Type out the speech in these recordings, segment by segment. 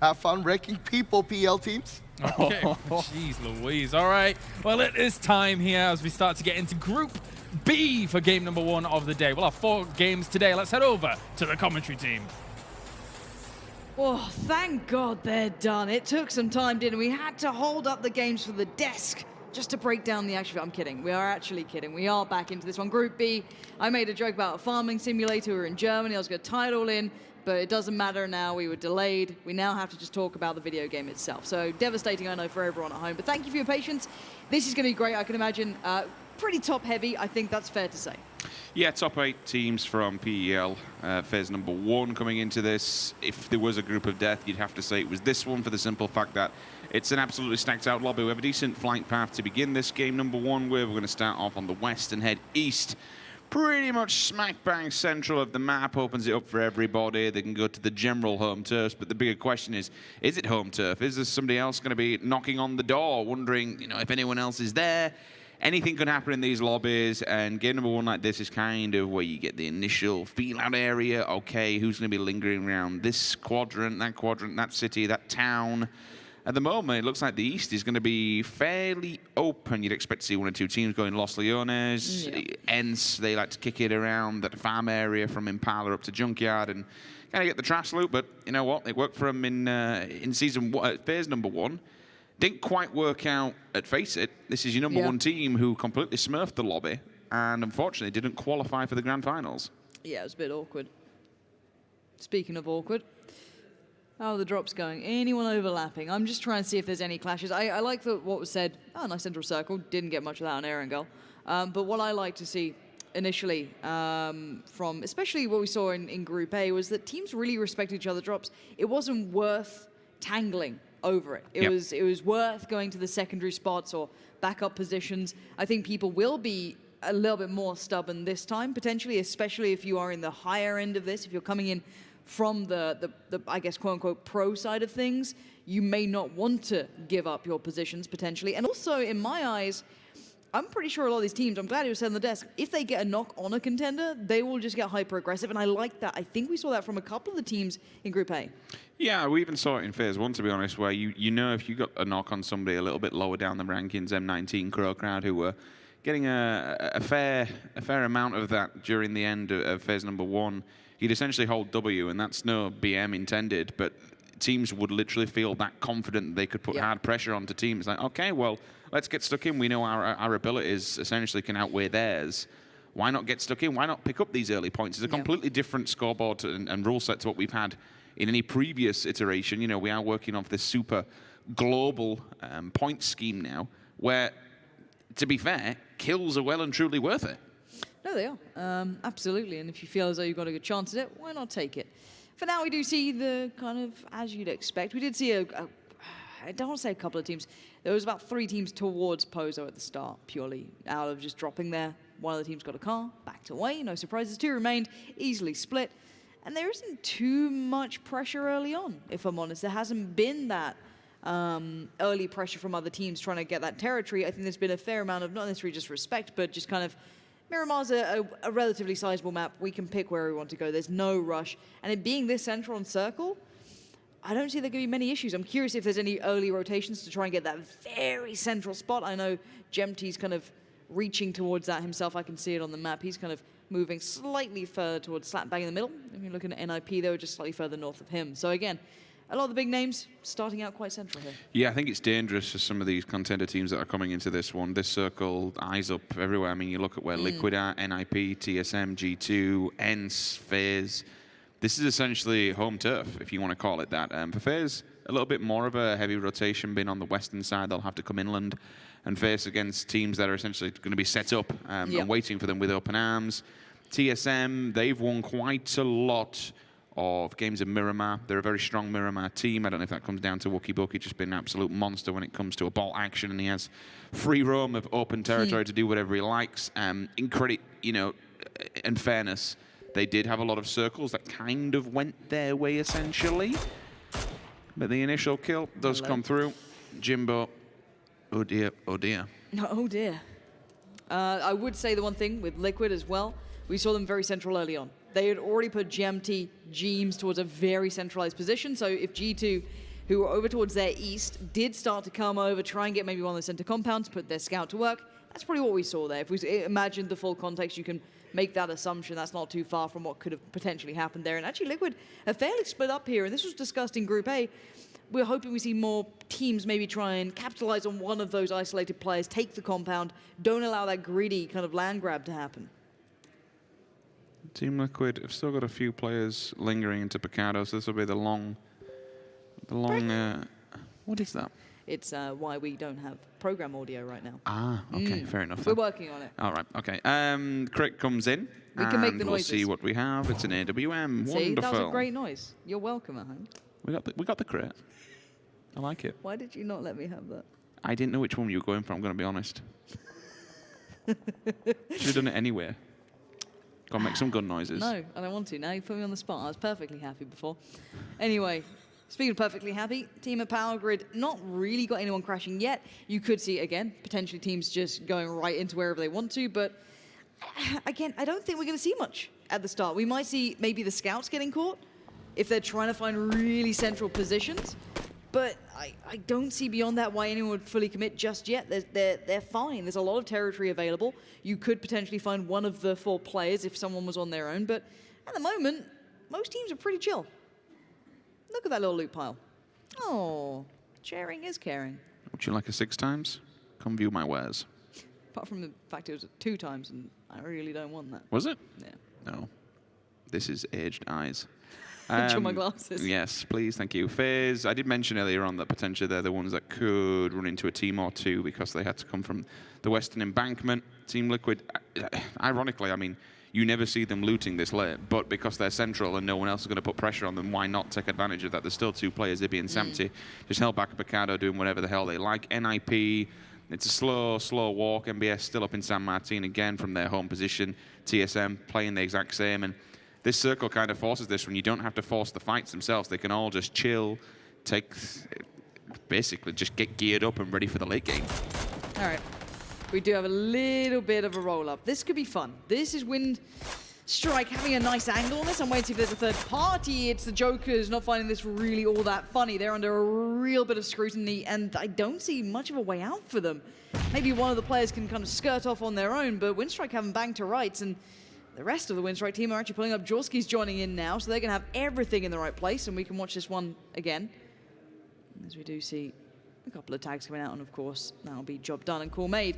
Have fun wrecking people, PL teams. Okay, jeez Louise. All right, well, it is time here as we start to get into Group B for game number 1 of the day. We'll have 4 games today. Let's head over to the commentary team. Oh, thank God they're done. It took some time, didn't we? Had to hold up the games for the desk just to break down the action. I'm kidding. We are actually kidding. We are back into this one. Group B, I made a joke about a farming simulator. We were in Germany. I was going to tie it all in, but it doesn't matter now. We were delayed. We now have to just talk about the video game itself. So devastating, I know, for everyone at home. But thank you for your patience. This is going to be great, I can imagine. Pretty top-heavy, I think that's fair to say. Yeah, top 8 teams from PEL, phase number 1 coming into this. If there was a group of death, you'd have to say it was this one for the simple fact that it's an absolutely stacked out lobby. We have a decent flight path to begin this game number 1 with. We're going to start off on the west and head east. Pretty much smack bang central of the map, opens it up for everybody. They can go to the general home turf, but the bigger question is it home turf? Is there somebody else going to be knocking on the door, wondering, you know, if anyone else is there? Anything can happen in these lobbies, and game number 1 like this is kind of where you get the initial feel-out area. Okay, who's going to be lingering around this quadrant, that city, that town? At the moment, it looks like the East is going to be fairly open. You'd expect to see 1 or 2 teams going Los Leones, ENCE. They like to kick it around that farm area from Impala up to Junkyard and kind of get the trash loot. But you know what? It worked for them in season phase number 1. Didn't quite work out at Face It. This is your number 1 team who completely smurfed the lobby and unfortunately didn't qualify for the grand finals. Yeah, it was a bit awkward. Speaking of awkward, how are the drops going? Anyone overlapping? I'm just trying to see if there's any clashes. I like what was said. Oh, nice central circle. Didn't get much of that on Erangel. But what I like to see initially from especially what we saw in Group A was that teams really respected each other's drops. It wasn't worth tangling over it. It was worth going to the secondary spots or backup positions. I think people will be a little bit more stubborn this time, potentially, especially if you are in the higher end of this. If you're coming in from the I guess, quote-unquote, pro side of things, you may not want to give up your positions, potentially. And also, in my eyes, I'm pretty sure a lot of these teams, I'm glad he was said on the desk, if they get a knock on a contender, they will just get hyper-aggressive, and I like that. I think we saw that from a couple of the teams in Group A. Yeah, we even saw it in Phase 1, to be honest, where you know if you got a knock on somebody a little bit lower down the rankings, M19, Crow Crowd, who were getting a fair amount of that during the end of Phase number 1, you'd essentially hold W, and that's no BM intended, but teams would literally feel that confident they could put hard pressure onto teams. Like, okay, well, let's get stuck in. We know our abilities essentially can outweigh theirs. Why not get stuck in? Why not pick up these early points? It's a completely different scoreboard and rule set to what we've had in any previous iteration. You know, we are working off this super global point scheme now, where, to be fair, kills are well and truly worth it. No, they are. Absolutely. And if you feel as though you've got a good chance at it, why not take it? For now, we do see the kind of, as you'd expect, we did see I don't want to say a couple of teams. There was about 3 teams towards Pozo at the start, purely out of just dropping there. One of the teams got a car, backed away, no surprises. 2 remained, easily split. And there isn't too much pressure early on, if I'm honest. There hasn't been that early pressure from other teams trying to get that territory. I think there's been a fair amount of, not necessarily just respect, but just kind of, Miramar's a relatively sizable map. We can pick where we want to go. There's no rush. And it being this central and circle, I don't see there going to be many issues. I'm curious if there's any early rotations to try and get that very central spot. I know Gemty's kind of reaching towards that himself. I can see it on the map. He's kind of moving slightly further towards slap bang in the middle. If you're looking at NIP, they were just slightly further north of him. So again, a lot of the big names starting out quite central here. Yeah, I think it's dangerous for some of these contender teams that are coming into this one. This circle, eyes up everywhere. I mean, you look at where Liquid are, NIP, TSM, G2, ENCE, FaZe. This is essentially home turf, if you want to call it that. For FaZe, a little bit more of a heavy rotation being on the western side. They'll have to come inland and face against teams that are essentially going to be set up and waiting for them with open arms. TSM, they've won quite a lot of games in Miramar. They're a very strong Miramar team. I don't know if that comes down to Wookie Bookie just being an absolute monster when it comes to a ball action, and he has free roam of open territory to do whatever he likes. In credit, you know, and fairness, they did have a lot of circles that kind of went their way, essentially. But the initial kill does come through. Jimbo, oh dear, oh dear. Oh dear. I would say the one thing with Liquid as well, we saw them very central early on. They had already put Gemty, Jeems towards a very centralized position, so if G2 who were over towards their east, did start to come over, try and get maybe one of the center compounds, put their scout to work. That's probably what we saw there. If we imagined the full context, you can make that assumption. That's not too far from what could have potentially happened there. And actually, Liquid are fairly split up here, and this was discussed in Group A. We're hoping we see more teams maybe try and capitalize on one of those isolated players, take the compound, don't allow that greedy kind of land grab to happen. Team Liquid have still got a few players lingering into Picado, so this will be the long, what is that? It's why we don't have program audio right now. Ah, okay, fair enough. We're working on it. All right, okay. Crit comes in, We can make the we'll noises. see what we have. It's an AWM. See, Wonderful. that was a great noise. You're welcome at home. We got the crit. I like it. Why did you not let me have that? I didn't know which one you were going for, I'm going to be honest. Should have done it anywhere. Go on, make some gun noises. No, I don't want to. Now you put me on the spot. I was perfectly happy before. Anyway, speaking of perfectly happy, team at Power Grid, not really got anyone crashing yet. You could see, again, potentially teams just going right into wherever they want to, but again, I don't think we're going to see much at the start. We might see maybe the scouts getting caught if they're trying to find really central positions, but I don't see beyond that why anyone would fully commit just yet. They're fine. There's a lot of territory available. You could potentially find one of the 4 players if someone was on their own, but at the moment, most teams are pretty chill. Look at that little loot pile. Oh, sharing is caring. Would you like a 6 times? Come view my wares. Apart from the fact it was 2 times, and I really don't want that. Was it? Yeah. No. This is aged eyes. Show my glasses. Yes, please, thank you. FaZe, I did mention earlier on that potentially they're the ones that could run into a team or two because they had to come from the Western Embankment. Team Liquid, ironically, I mean, you never see them looting this late, but because they're central and no one else is going to put pressure on them, why not take advantage of that? There's still 2 players, Ibby and Samty, just held back Picado doing whatever the hell they like. NIP, it's a slow walk. MBS still up in San Martin again from their home position. TSM playing the exact same, and this circle kind of forces this when you don't have to force the fights themselves. They can all just chill, basically just get geared up and ready for the late game. All right. We do have a little bit of a roll-up. This could be fun. This is Winstrike having a nice angle on this. I'm waiting to see if there's a third party. It's the Jokers not finding this really all that funny. They're under a real bit of scrutiny, and I don't see much of a way out for them. Maybe one of the players can kind of skirt off on their own, but Winstrike haven't banged to rights, and the rest of the Winstrike team are actually pulling up. Jorski's joining in now, so they're going to have everything in the right place, and we can watch this one again. As we do see a couple of tags coming out, and of course, that'll be job done and call made.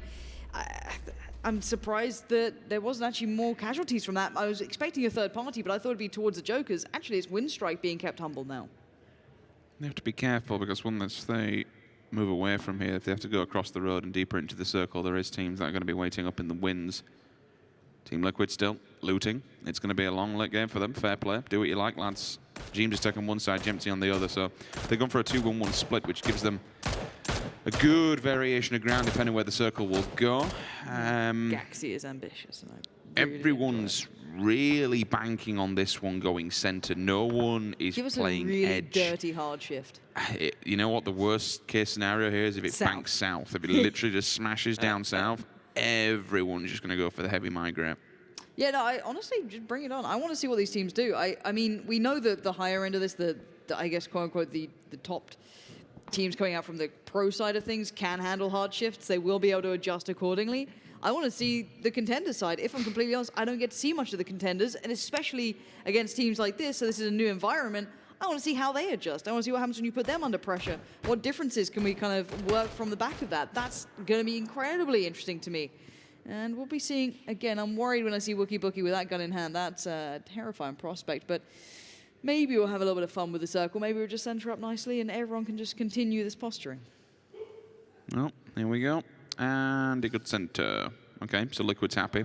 I'm surprised that there wasn't actually more casualties from that. I was expecting a third party, but I thought it'd be towards the Jokers. Actually, it's Winstrike being kept humble now. They have to be careful because once they move away from here, if they have to go across the road and deeper into the circle, there is teams that are going to be waiting up in the wins. Team Liquid still looting. It's going to be a long late game for them. Fair play. Do what you like, lads. Jeems is taking one side, Jempty on the other. So they're going for a 2-1-1 split, which gives them a good variation of ground depending where the circle will go. Gaxi is ambitious. And I really everyone's really banking on this one going center. No one is Give us playing a really edge. dirty hard shift. You know what the worst case scenario here is? If it banks south. If it literally just smashes down south, everyone's just going to go for the heavy migrate. Yeah, no, I honestly, just bring it on. I want to see what these teams do. I mean, we know that the higher end of this, the I guess, quote-unquote, the top teams coming out from the pro side of things can handle hard shifts. They will be able to adjust accordingly. I want to see the contender side. If I'm completely honest, I don't get to see much of the contenders, and especially against teams like this, so this is a new environment, I want to see how they adjust. I want to see what happens when you put them under pressure. What differences can we kind of work from the back of that? That's going to be incredibly interesting to me. And we'll be seeing, again, I'm worried when I see Wookie Bookie with that gun in hand. That's a terrifying prospect, but maybe we'll have a little bit of fun with the circle. Maybe we'll just center up nicely and everyone can just continue this posturing. Well, here we go. And a good center. Okay, so Liquid's happy.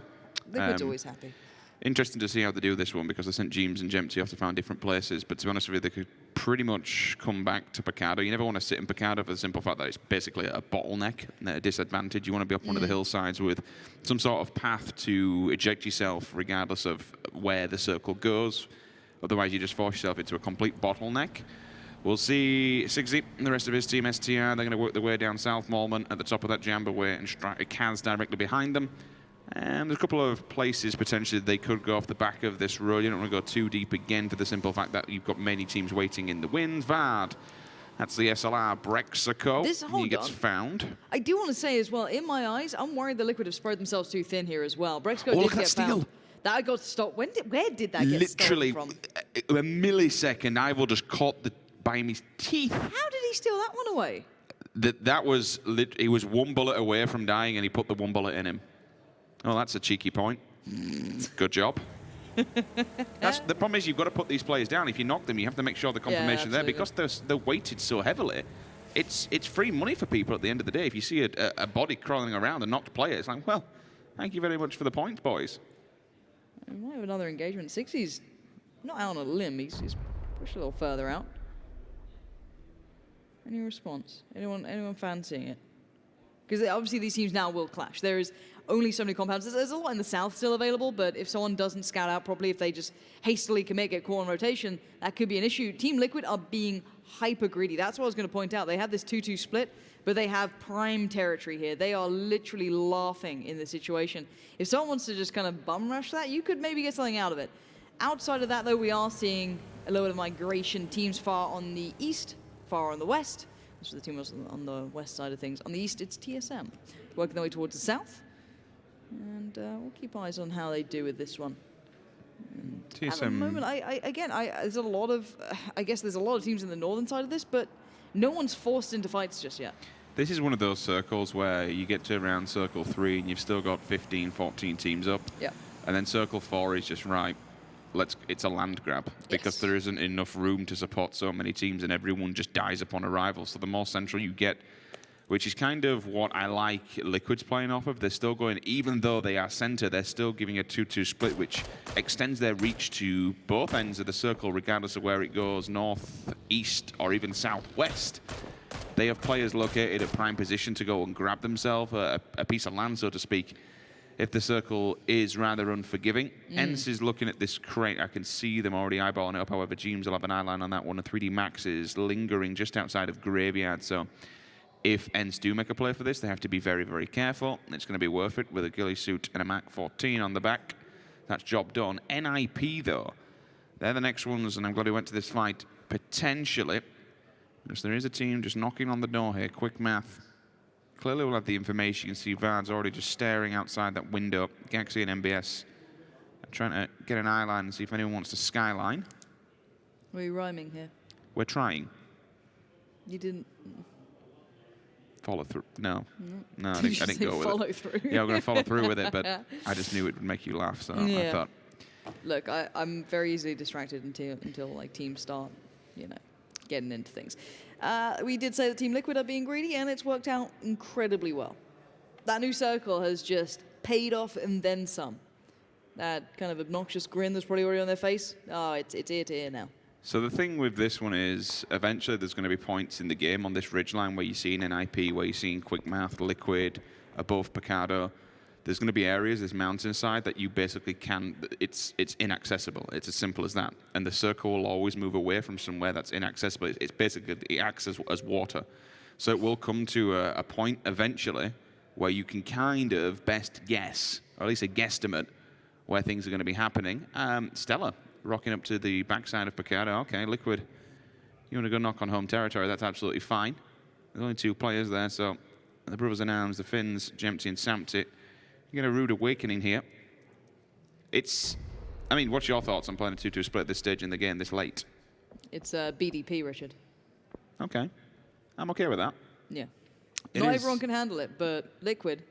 Liquid's always happy. Interesting to see how they do this one because they sent Jeems and Jempty off to find different places. But to be honest with you, they could pretty much come back to Picado. You never want to sit in Picado for the simple fact that it's basically a bottleneck, a disadvantage. You want to be up one of the hillsides with some sort of path to eject yourself regardless of where the circle goes. Otherwise, you just force yourself into a complete bottleneck. We'll see Sigsy and the rest of his team, STR. They're going to work their way down South Malman at the top of that Jamba way and Kaz directly behind them. And there's a couple of places potentially they could go off the back of this road. You don't want to go too deep again for the simple fact that you've got many teams waiting in the wins. Vard That's the SLR Brexaco. Hold He gets on. found. I do want to say as well, in my eyes, I'm worried the Liquid have spread themselves too thin here as well. Brexaco Oh, did look at get that steal. found. That got stopped. Where did that get Literally, stolen from? a millisecond, Ivor just caught the by his teeth. How did he steal that one away? That was he was one bullet away from dying, and he put the one bullet in him. Oh, that's a cheeky point. Good job. That's the problem is you've got to put these players down. If you knock them, you have to make sure the confirmation's there because they're weighted so heavily. It's free money for people at the end of the day. If you see a body crawling around, a knocked player, it's like, well, thank you very much for the points, boys. We might have another engagement. 60's not out on a limb. He's pushed a little further out. Any response? Anyone fancying it? Because obviously these teams now will clash. There is only so many compounds. There's a lot in the south still available, but if someone doesn't scout out properly, if they just hastily commit, get caught on rotation, that could be an issue. Team Liquid are being hyper greedy. That's what I was going to point out. They have this 2-2 split, but they have prime territory here. They are literally laughing in this situation. If someone wants to just kind of bum rush that, you could maybe get something out of it. Outside of that, though, we are seeing a little bit of migration. Teams far on the east, far on the west. So the team was on the west side of things. On the east, it's TSM. Working their way towards the south. And we'll keep eyes on how they do with this one. And TSM. at the moment, there's a lot of, I guess there's a lot of teams in the northern side of this, but no one's forced into fights just yet. This is one of those circles where you get to around circle 3 and you've still got 15, 14 teams up. Yeah. And then circle 4 is just right. It's a land grab because there isn't enough room to support so many teams and everyone just dies upon arrival. So the more central you get, which is kind of what I like Liquid's playing off of. They're still going, even though they are center, they're still giving a 2-2 split, which extends their reach to both ends of the circle, regardless of where it goes, north, east, or even southwest. They have players located at prime position to go and grab themselves a piece of land, so to speak, if the circle is rather unforgiving. ENCE is looking at this crate. I can see them already eyeballing it up. However, James will have an eyeline on that one. A 3D Max is lingering just outside of Graveyard, so if ENCE do make a play for this, they have to be very, very careful. It's going to be worth it with a ghillie suit and a Mac 14 on the back. That's job done. NIP, though, they're the next ones, and I'm glad we went to this fight potentially, because there is a team just knocking on the door here. Quickmath clearly will have the information. You can see Vard's already just staring outside that window. Gaxi and MBS are trying to get an eyeline and see if anyone wants to skyline. Were you rhyming here? We're trying. You didn't. Follow through. No. No, I Did you didn't say go with follow it. through? Yeah, I'm going to follow through with it, but I just knew it would make you laugh, so I thought. Look, I'm very easily distracted until like teams start, getting into things. We did say that Team Liquid are being greedy, and it's worked out incredibly well. That new circle has just paid off and then some. That kind of obnoxious grin that's probably already on their face, it's ear to ear now. So the thing with this one is, eventually there's going to be points in the game on this ridgeline where you're seeing NIP, where you're seeing Quickmath, Liquid, above Picardo. There's going to be areas, this mountainside, that you basically it's inaccessible. It's as simple as that. And the circle will always move away from somewhere that's inaccessible. It's basically, it acts as water. So it will come to a point eventually where you can kind of best guess, or at least a guesstimate, where things are going to be happening. Stella rocking up to the backside of Picardo. Okay, Liquid, you want to go knock on home territory, that's absolutely fine. There's only 2 players there, so the brothers in arms, the Finns, Jempty and Samty, you get a rude awakening here. What's your thoughts on playing a 2-2 split at this stage in the game this late? It's BDP, Richard. Okay. I'm okay with that. Yeah. Not everyone can handle it, but Liquid.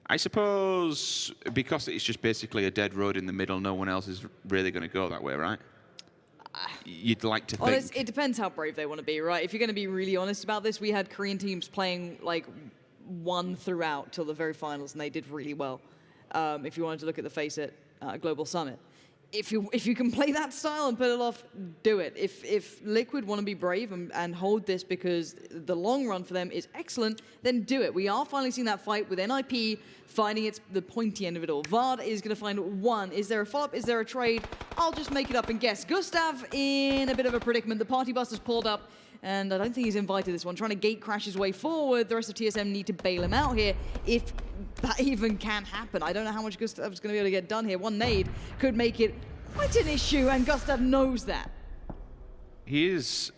I suppose because it's just basically a dead road in the middle, no one else is really going to go that way, right? You'd like to think. It depends how brave they want to be, right? If you're going to be really honest about this, we had Korean teams playing like one throughout till the very finals, and they did really well. If you wanted to look at the FaZe at Global Summit. If you can play that style and pull it off, do it. If Liquid want to be brave and hold this because the long run for them is excellent, then do it. We are finally seeing that fight with NIP finding the pointy end of it all. Vard is going to find one. Is there a follow-up? Is there a trade? I'll just make it up and guess. Gustav in a bit of a predicament. The party bus has pulled up, and I don't think he's invited this one. Trying to gate crash his way forward. The rest of TSM need to bail him out here, if that even can happen. I don't know how much Gustav's going to be able to get done here. One nade could make it quite an issue, and Gustav knows that. He is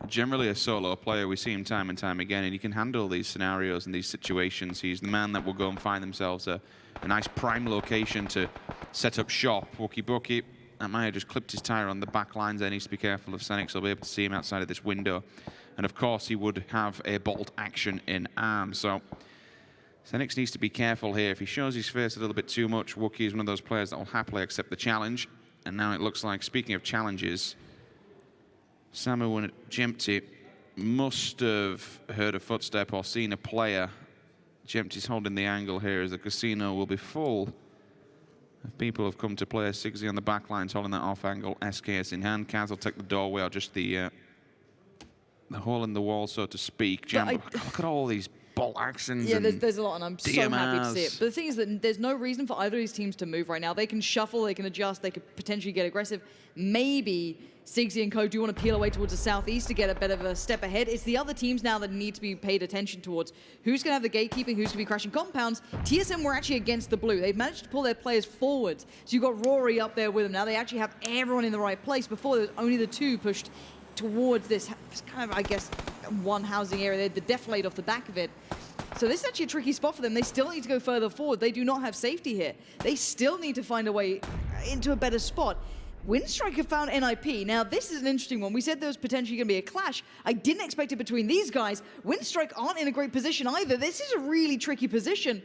generally a solo player. We see him time and time again, and he can handle these scenarios and these situations. He's the man that will go and find themselves a nice prime location to set up shop. Wookie, that might have just clipped his tire on the back lines there. Needs to be careful of Senix. He'll be able to see him outside of this window. And of course, he would have a bolt action in arm. So Senix needs to be careful here. If he shows his face a little bit too much, Wookie is one of those players that will happily accept the challenge. And now it looks like, speaking of challenges, Samu and Jempty must have heard a footstep or seen a player. Jempty's holding the angle here as the casino will be full. People have come to play. Sigsy on the back lines holding that off angle. SKS in hand. Kaz will take the doorway or just the hole in the wall, so to speak. Look at all these bolt actions. Yeah, there's a lot, and I'm so happy to see it. DMRs. But the thing is that there's no reason for either of these teams to move right now. They can shuffle, they can adjust, they could potentially get aggressive. Maybe Sigsy and Co do want to peel away towards the southeast to get a bit of a step ahead. It's the other teams now that need to be paid attention towards. Who's going to have the gatekeeping, who's going to be crashing compounds. TSM were actually against the blue. They've managed to pull their players forwards. So you've got Rory up there with them. Now they actually have everyone in the right place. Before, there was only the two pushed towards this kind of, I guess, one housing area. They had the deflate off the back of it. So this is actually a tricky spot for them. They still need to go further forward. They do not have safety here. They still need to find a way into a better spot. Winstrike have found NIP. Now, this is an interesting one. We said there was potentially going to be a clash. I didn't expect it between these guys. Winstrike aren't in a great position either. This is a really tricky position.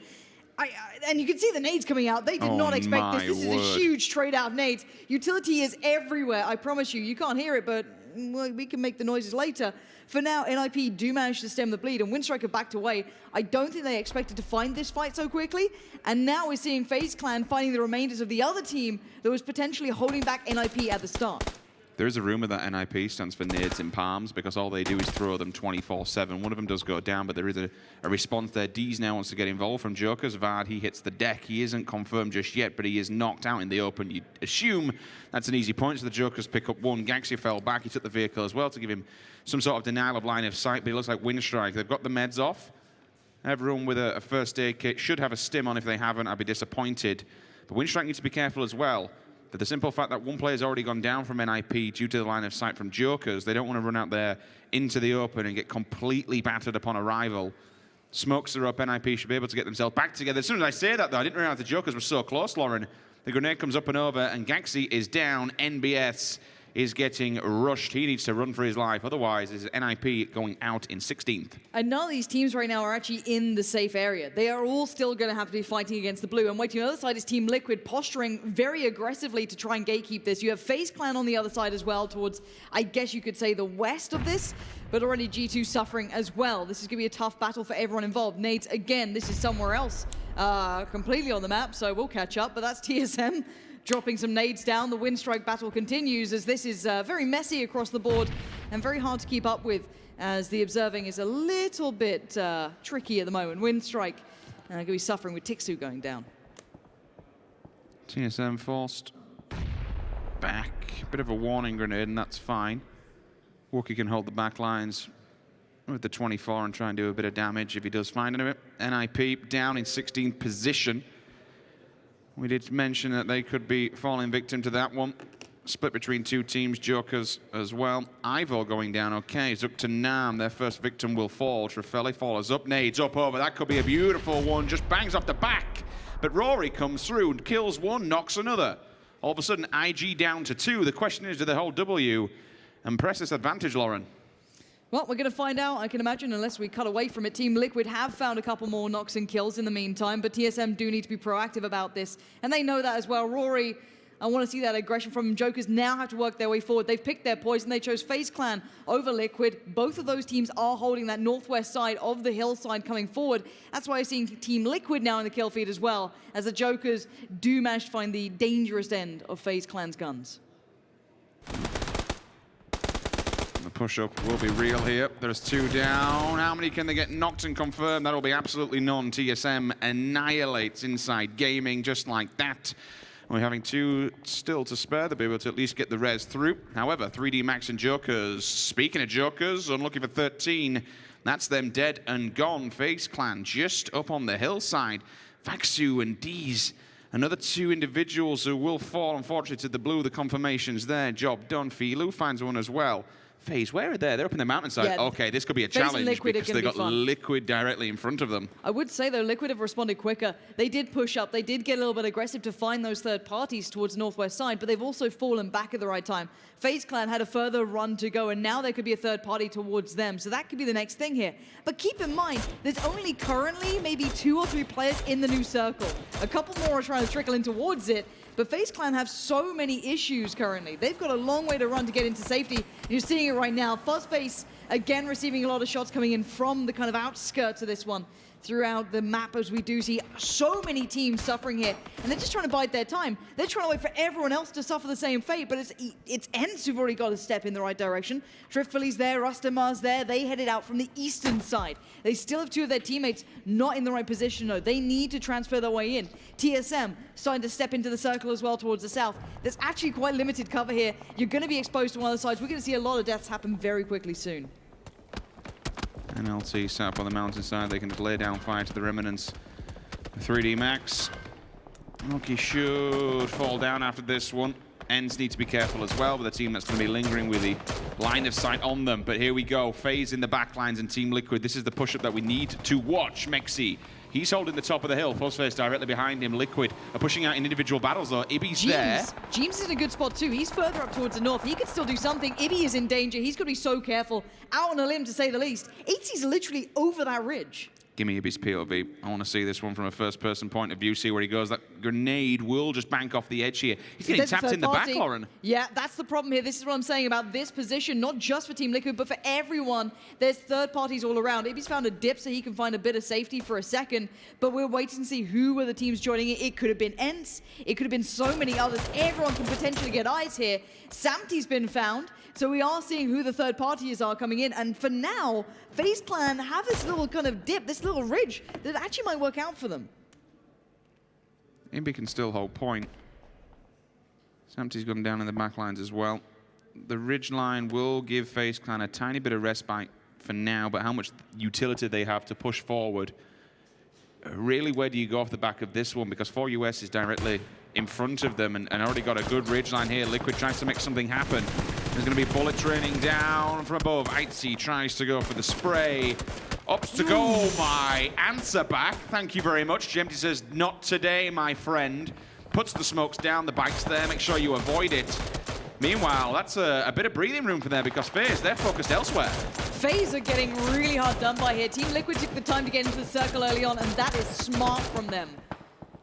And you can see the nades coming out. They did not expect this. This is a huge trade out of nades. Utility is everywhere. I promise you. You can't hear it, but well, we can make the noises later. For now, NIP do manage to stem the bleed, and Winstrike have backed away. I don't think they expected to find this fight so quickly, and now we're seeing FaZe Clan finding the remainders of the other team that was potentially holding back NIP at the start. There is a rumor that NIP stands for Nades in Palms because all they do is throw them 24/7. One of them does go down, but there is a response there. Deez now wants to get involved from Jokers. Vard, he hits the deck. He isn't confirmed just yet, but he is knocked out in the open. You'd assume that's an easy point, so the Jokers pick up one. Gaxi fell back. He took the vehicle as well to give him some sort of denial of line of sight, but it looks like Winstrike. They've got the meds off. Everyone with a first aid kit should have a stim on. If they haven't, I'd be disappointed. But Winstrike needs to be careful as well. But the simple fact that one player's already gone down from NIP due to the line of sight from Jokers, they don't want to run out there into the open and get completely battered upon arrival. Smokes are up, NIP should be able to get themselves back together. As soon as I say that, though, I didn't realize the Jokers were so close, Lauren. The grenade comes up and over, and Gaxi is down. NBS is getting rushed. He needs to run for his life. Otherwise, is NIP going out in 16th. And none of these teams right now are actually in the safe area. They are all still going to have to be fighting against the blue. And waiting on the other side is Team Liquid posturing very aggressively to try and gatekeep this. You have FaZe Clan on the other side as well towards, I guess you could say, the west of this. But already G2 suffering as well. This is going to be a tough battle for everyone involved. Nades, again, this is somewhere else completely on the map, so we'll catch up. But that's TSM. Dropping some nades down. The Winstrike battle continues as this is very messy across the board and very hard to keep up with as the observing is a little bit tricky at the moment. Winstrike going to be suffering with Tixu going down. TSM forced back. Bit of a warning grenade, and that's fine. Wookie can hold the back lines with the 24 and try and do a bit of damage if he does find any of it. NIP down in 16th position. We did mention that they could be falling victim to that one. Split between two teams, Jokers as well. Ivo going down, okay. Zoekt to Naam, their first victim will fall. Trafeli follows up, nades up over. That could be a beautiful one, just bangs off the back. But Rory comes through and kills one, knocks another. All of a sudden, IG down to 2. The question is, do they hold W and press this advantage, Lauren? Well, we're going to find out, I can imagine, unless we cut away from it. Team Liquid have found a couple more knocks and kills in the meantime, but TSM do need to be proactive about this, and they know that as well. Rory, I want to see that aggression from Jokers now have to work their way forward. They've picked their poison. They chose FaZe Clan over Liquid. Both of those teams are holding that northwest side of the hillside coming forward. That's why you're seeing Team Liquid now in the kill feed as well, as the Jokers do manage to find the dangerous end of FaZe Clan's guns. The push-up will be real here. There's 2 down. How many can they get knocked and confirmed? That'll be absolutely none. TSM annihilates InsideGames just like that. We're having 2 still to spare. They'll be able to at least get the res through. However, 3D Max and Jokers. Speaking of Jokers, unlucky for 13. That's them dead and gone. FaZe Clan just up on the hillside. Vaxu and Deez. Another 2 individuals who will fall, unfortunately, to the blue. The confirmation's there. Job done. Filu finds one as well. FaZe, where are they? They're up in the mountainside. Yeah, okay, this could be a FaZe and challenge Liquid are because gonna they be got fun. Liquid directly in front of them. I would say, though, Liquid have responded quicker. They did push up. They did get a little bit aggressive to find those third parties towards the northwest side, but they've also fallen back at the right time. FaZe Clan had a further run to go, and now there could be a third party towards them, so that could be the next thing here. But keep in mind, there's only currently maybe 2 or 3 players in the new circle. A couple more are trying to trickle in towards it, but FaZe Clan have so many issues currently. They've got a long way to run to get into safety. You're seeing it right now. Fuzzface, again, receiving a lot of shots coming in from the kind of outskirts of this one throughout the map, as we do see so many teams suffering here. And they're just trying to bide their time. They're trying to wait for everyone else to suffer the same fate, but it's ENCE who've already got a step in the right direction. Driftfully's there, Rustamar's there. They headed out from the eastern side. They still have 2 of their teammates not in the right position, though. They need to transfer their way in. TSM starting to step into the circle as well towards the south. There's actually quite limited cover here. You're going to be exposed to one of the sides. We're going to see a lot of deaths happen very quickly soon. NLT set up on the mountainside. They can just lay down fire to the remnants. 3D Max. Loki should fall down after this one. ENCE need to be careful as well with a team that's going to be lingering with the line of sight on them. But here we go. FaZe in the backlines and Team Liquid. This is the push-up that we need to watch. Mexi. He's holding the top of the hill. Fuzzface directly behind him. Liquid are pushing out in individual battles, though. Ibby's there. James is in a good spot, too. He's further up towards the north. He could still do something. Ibby is in danger. He's got to be so careful. Out on a limb, to say the least. ENCE's literally over that ridge. Give me Ibby's POV. I want to see this one from a first-person point of view, see where he goes. That grenade will just bank off the edge here. He's getting tapped in the back, Lauren. Yeah, that's the problem here. This is what I'm saying about this position, not just for Team Liquid, but for everyone. There's third parties all around. Ibby's found a dip so he can find a bit of safety for a second, but we're waiting to see who were the teams joining it. It could have been ENCE. It could have been so many others. Everyone can potentially get eyes here. Samty's been found. So we are seeing who the third parties are coming in. And for now, FaZe Clan have this little kind of dip, this little ridge that actually might work out for them. Ibby can still hold point. Samty's gone down in the back lines as well. The ridge line will give FaZe Clan a tiny bit of respite for now, but how much utility they have to push forward. Really, where do you go off the back of this one? Because 4US is directly in front of them and already got a good ridge line here. Liquid tries to make something happen. There's going to be bullets raining down from above. InsideGames tries to go for the spray. Opts to go. My answer back. Thank you very much. Jemty says, not today, my friend. Puts the smokes down. The bike's there. Make sure you avoid it. Meanwhile, that's a bit of breathing room for there because FaZe, they're focused elsewhere. FaZe are getting really hard done by here. Team Liquid took the time to get into the circle early on, and that is smart from them.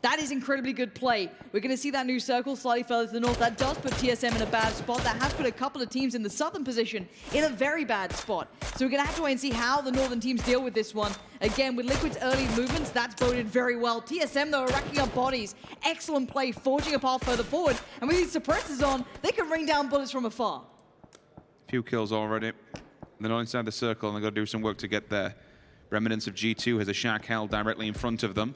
That is incredibly good play. We're going to see that new circle slightly further to the north. That does put TSM in a bad spot. That has put a couple of teams in the southern position in a very bad spot. So we're going to have to wait and see how the northern teams deal with this one. Again, with Liquid's early movements, that's boded very well. TSM, though, are racking up bodies. Excellent play, forging a path further forward. And with these suppressors on, they can rain down bullets from afar. Few kills already. They're not inside the circle, and they've got to do some work to get there. Remnants of G2 has a Shark held directly in front of them.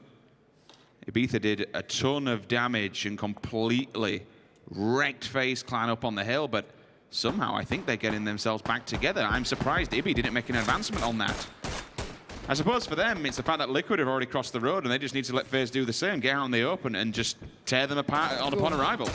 Ibiza did a ton of damage and completely wrecked FaZe Clan up on the hill, but somehow I think they're getting themselves back together. I'm surprised Ibby didn't make an advancement on that. I suppose for them, it's the fact that Liquid have already crossed the road and they just need to let FaZe do the same, get out in the open and just tear them apart upon arrival.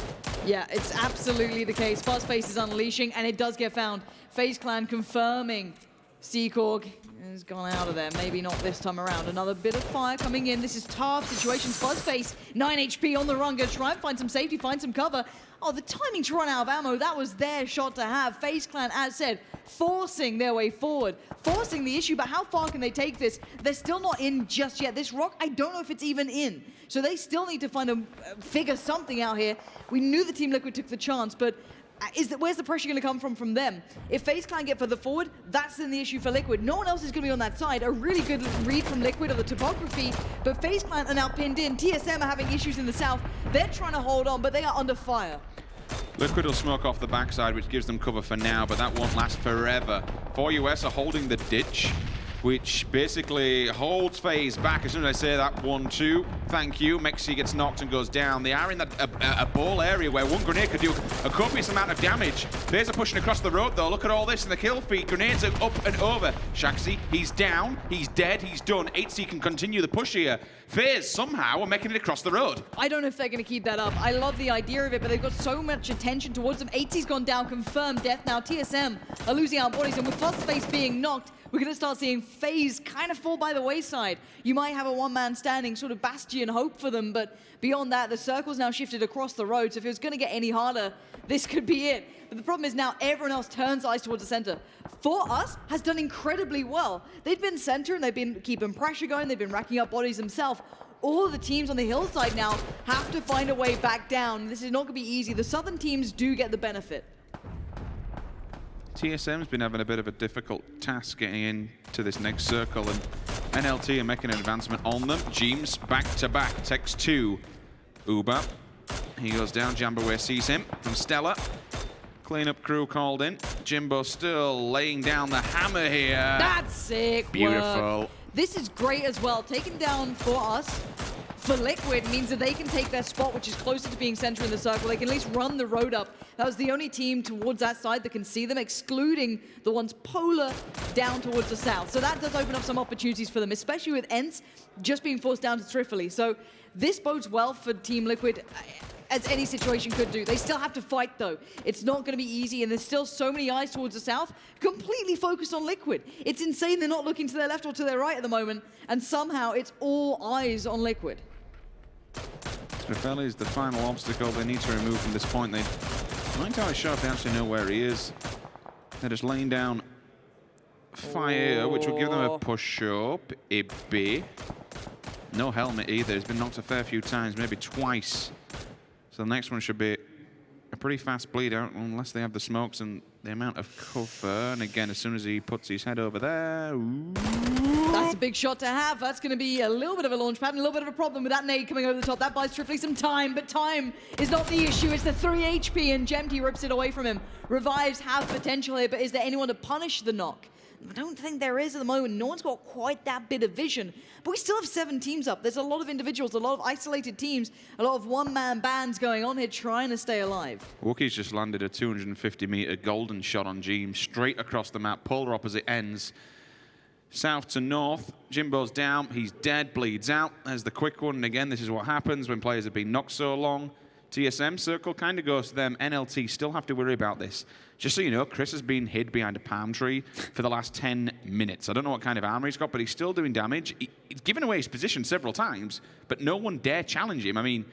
Yeah, it's absolutely the case. Fuzzface is unleashing and it does get found. FaZe Clan confirming Seekorg has gone out of there. Maybe not this time around. Another bit of fire coming in. This is tough situations. Fuzzface, 9 HP on the run. Gonna try and find some safety, find some cover. Oh, the timing to run out of ammo, that was their shot to have. FaZe Clan, as said, forcing their way forward, forcing the issue, but how far can they take this? They're still not in just yet. This rock, I don't know if it's even in. So they still need to find figure something out here. We knew the Team Liquid took the chance, but where's the pressure going to come from them? If FaZe Clan get further forward, that's then the issue for Liquid. No one else is going to be on that side. A really good read from Liquid of the topography, but FaZe Clan are now pinned in. TSM are having issues in the south. They're trying to hold on, but they are under fire. Liquid will smoke off the backside, which gives them cover for now, but that won't last forever. 4US are holding the ditch. which basically holds FaZe back as soon as I say that. 1-2. Thank you. Mexi gets knocked and goes down. They are in that a ball area where one grenade could do a copious amount of damage. FaZe are pushing across the road though. Look at all this in the kill feed. Grenades are up and over. Shaxi, he's down. He's dead. He's done. ENCE can continue the push here. FaZe somehow are making it across the road. I don't know if they're going to keep that up. I love the idea of it, but they've got so much attention towards them. ENCE's gone down, confirmed death now. TSM are losing out bodies, and with FaZe being knocked, we're going to start seeing FaZe kind of fall by the wayside. You might have a one-man standing sort of bastion hope for them, but beyond that, the circle's now shifted across the road, so if it was going to get any harder, this could be it. But the problem is now everyone else turns eyes towards the center. For Us has done incredibly well. They've been center and they've been keeping pressure going. They've been racking up bodies themselves. All of the teams on the hillside now have to find a way back down. This is not going to be easy. The southern teams do get the benefit. TSM's been having a bit of a difficult task getting into this next circle, and NLT are making an advancement on them. Jeems back to back, takes 2. Uber, he goes down. Jambaway sees him from Stella. Cleanup crew called in. Jimbo still laying down the hammer here. That's sick. Beautiful. Work. This is great as well. Taken down For Us for Liquid means that they can take their spot, which is closer to being center in the circle. They can at least run the road up. That was the only team towards that side that can see them, excluding the ones polar down towards the south. So that does open up some opportunities for them, especially with ENCE just being forced down to Trifoli. So this bodes well for Team Liquid, as any situation could do. They still have to fight though. It's not going to be easy, and there's still so many eyes towards the south, completely focused on Liquid. It's insane they're not looking to their left or to their right at the moment, and somehow it's all eyes on Liquid. Trifeli is the final obstacle they need to remove from this point. They're not entirely sure if they actually know where he is. They're just laying down fire, which will give them a push-up. Ibby. No helmet either. He's been knocked a fair few times, maybe twice. So the next one should be a pretty fast bleed out, unless they have the smokes and the amount of cover. And again, as soon as he puts his head over there... Ooh. That's a big shot to have. That's going to be a little bit of a launch pad and a little bit of a problem with that nade coming over the top. That buys Trifoli some time, but time is not the issue. It's the 3 HP, and Gemty rips it away from him. Revives have potential here, but is there anyone to punish the knock? I don't think there is at the moment. No one's got quite that bit of vision. But we still have 7 teams up. There's a lot of individuals, a lot of isolated teams, a lot of one-man bands going on here trying to stay alive. Wookie's just landed a 250-meter golden shot on Jeems, straight across the map, polar opposite ends. South to north, Jimbo's down, he's dead, bleeds out. There's the quick one, and again, this is what happens when players have been knocked so long. TSM circle kind of goes to them. NLT still have to worry about this. Just so you know, Chris has been hid behind a palm tree for the last 10 minutes. I don't know what kind of armor he's got, but he's still doing damage. He's given away his position several times, but no one dare challenge him. I mean,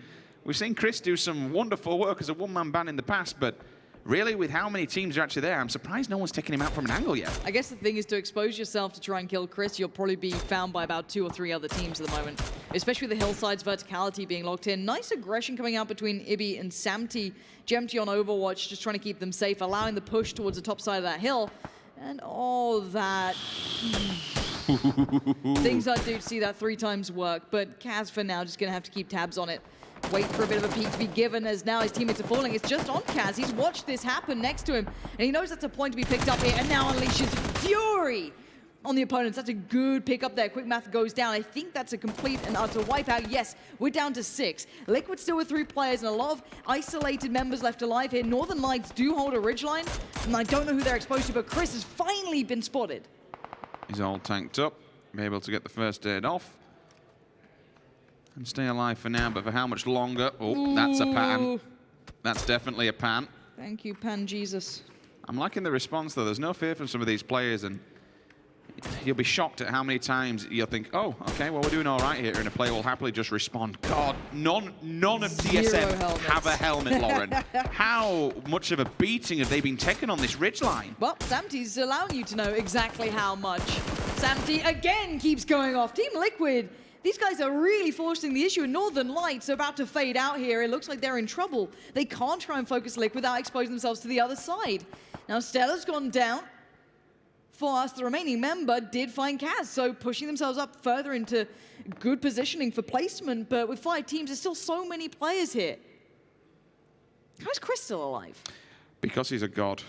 we've seen Chris do some wonderful work as a one-man band in the past, but really, with how many teams are actually there, I'm surprised no one's taking him out from an angle yet. I guess the thing is, to expose yourself to try and kill Chris, you'll probably be found by about 2 or 3 other teams at the moment, especially with the hillside's verticality being locked in. Nice aggression coming out between Ibby and Samty. Gemty on Overwatch, just trying to keep them safe, allowing the push towards the top side of that hill. And all that... Things I do see that 3 times work, but Kaz for now just going to have to keep tabs on it. Wait for a bit of a peek to be given as now his teammates are falling. It's just on Kaz. He's watched this happen next to him, and he knows that's a point to be picked up here, and now unleashes fury on the opponents. That's a good pick up there. Quickmath goes down. I think that's a complete and utter wipeout. Yes, we're down to 6. Liquid still with 3 players and a lot of isolated members left alive here. Northern Lights do hold a ridgeline, and I don't know who they're exposed to, but Chris has finally been spotted. He's all tanked up, be able to get the first aid off. And stay alive for now, but for how much longer? Oh, that's a pan. That's definitely a pan. Thank you, Pan Jesus. I'm liking the response, though. There's no fear from some of these players, and you'll be shocked at how many times you'll think, oh, okay, well, we're doing all right here, and a player will happily just respond. God, none of TSM have a helmet, Lauren. How much of a beating have they been taking on this ridgeline? Well, Samty's allowing you to know exactly how much. Samty again keeps going off. Team Liquid, these guys are really forcing the issue. Northern Lights are about to fade out here. It looks like they're in trouble. They can't try and focus Liquid without exposing themselves to the other side. Now, Stella's gone down. For Us, the remaining member did find Kaz, so pushing themselves up further into good positioning for placement. But with 5 teams, there's still so many players here. How is Chris still alive? Because he's a god.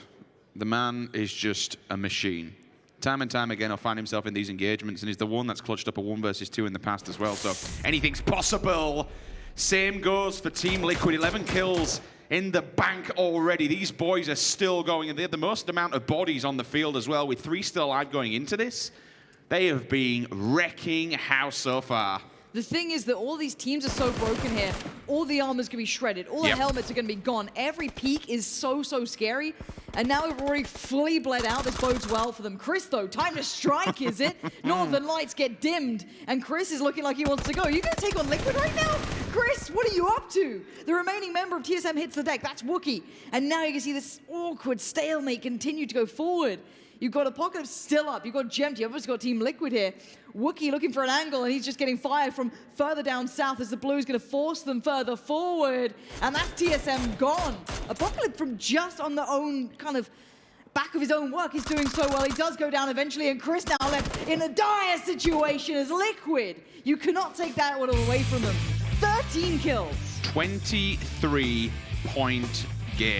The man is just a machine. time and time again, he'll find himself in these engagements, and he's the one that's clutched up a 1 versus 2 in the past as well. So anything's possible. Same goes for Team Liquid. 11 kills in the bank already. These boys are still going, and they have the most amount of bodies on the field as well, with 3 still alive going into this. They have been wrecking house so far. The thing is that all these teams are so broken here. All the armor's gonna be shredded. All the helmets are gonna be gone. Every peak is so scary. And now we've already fully bled out. This bodes well for them. Chris, though, time to strike, is it? Northern lights get dimmed, and Chris is looking like he wants to go. Are you gonna take on Liquid right now? Chris, what are you up to? The remaining member of TSM hits the deck. That's Wookie. And now you can see this awkward stalemate continue to go forward. You've got Apocalypse still up. You've got Gemt. You've obviously got Team Liquid here. Wookie looking for an angle, and he's just getting fired from further down south as the blue is going to force them further forward. And that's TSM gone. Apocalypse from just on the own kind of back of his own work is doing so well. He does go down eventually, and Chris now left in a dire situation as Liquid. You cannot take that one away from them. 13 kills. 23-point